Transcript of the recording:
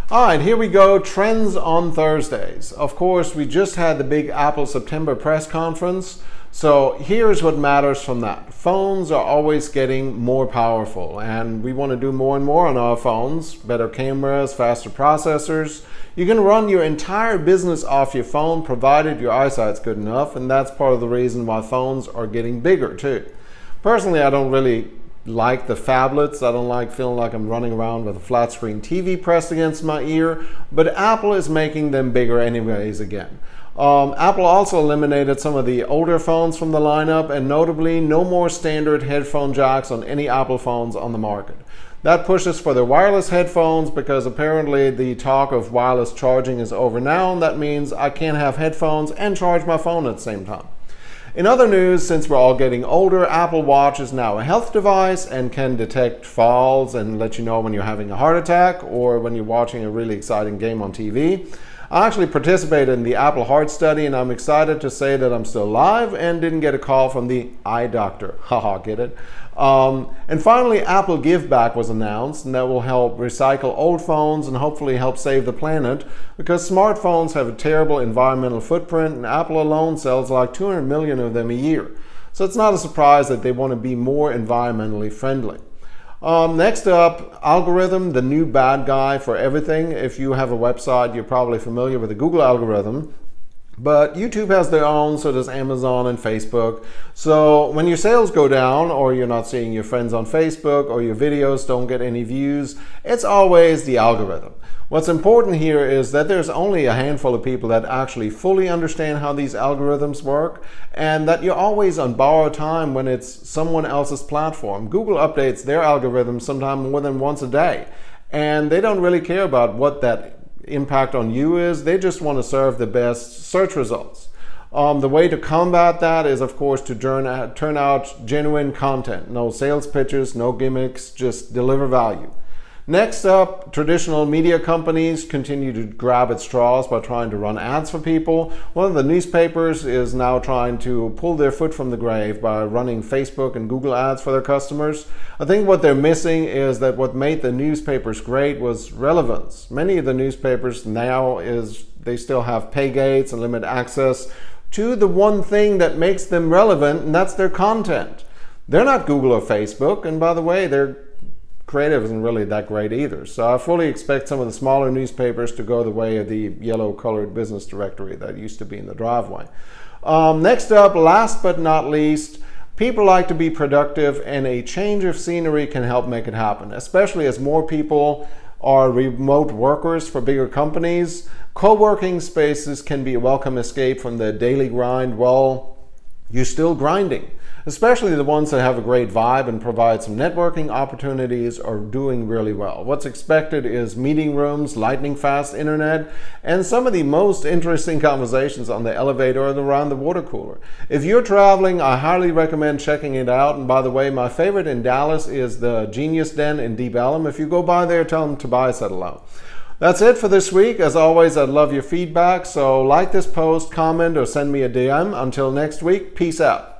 All right, here we go. Trends on Thursdays. Of course, we just had the big Apple September press conference. So here's what matters from that. Phones are always getting more powerful, and we want to do more and more on our phones. Better cameras, faster processors. You can run your entire business off your phone provided your eyesight's good enough, and that's part of the reason why phones are getting bigger too. Personally, I don't really like the phablets. I don't like feeling like I'm running around with a flat screen TV pressed against my ear, but Apple is making them bigger anyways again. Apple also eliminated some of the older phones from the lineup, and notably no more standard headphone jacks on any Apple phones on the market. That pushes for the wireless headphones because apparently the talk of wireless charging is over now, and that means I can't have headphones and charge my phone at the same time. In other news, since we're all getting older, Apple Watch is now a health device and can detect falls and let you know when you're having a heart attack or when you're watching a really exciting game on TV. I actually participated in the Apple Heart Study, and I'm excited to say that I'm still alive and didn't get a call from the eye doctor. Haha, get it? And finally, Apple Give Back was announced, and that will help recycle old phones and hopefully help save the planet, because smartphones have a terrible environmental footprint, and Apple alone sells like 200 million of them a year. So it's not a surprise that they want to be more environmentally friendly. Next up, algorithm, the new bad guy for everything. If you have a website, you're probably familiar with the Google algorithm. But YouTube has their own, so does Amazon and Facebook. So when your sales go down, or you're not seeing your friends on Facebook, or your videos don't get any views, it's always the algorithm. What's important here is that there's only a handful of people that actually fully understand how these algorithms work, and that you're always on borrowed time when it's someone else's platform. Google updates their algorithm sometime more than once a day, and they don't really care about what that impact on you is. They just want to serve the best search results. The way to combat that is, of course, to turn out genuine content. No sales pitches, no gimmicks, just deliver value. Next up, traditional media companies continue to grab at straws by trying to run ads for people. One of the newspapers is now trying to pull their foot from the grave by running Facebook and Google ads for their customers. I think what they're missing is that what made the newspapers great was relevance. Many of the newspapers now they still have pay gates and limit access to the one thing that makes them relevant, and that's their content. They're not Google or Facebook, and by the way, their creative isn't really that great either. So I fully expect some of the smaller newspapers to go the way of the yellow colored business directory that used to be in the driveway. Next up, last but not least, people like to be productive, and a change of scenery can help make it happen, especially as more people are remote workers for bigger companies. Co-working spaces can be a welcome escape from the daily grind while you're still grinding. Especially the ones that have a great vibe and provide some networking opportunities are doing really well. What's expected is meeting rooms, lightning fast internet, and some of the most interesting conversations on the elevator and around the water cooler. If you're traveling, I highly recommend checking it out. And by the way, my favorite in Dallas is the Genius Den in Deep Ellum. If you go by there, tell them Tobias said hello. That's it for this week. As always, I'd love your feedback. So like this post, comment, or send me a DM. Until next week, peace out.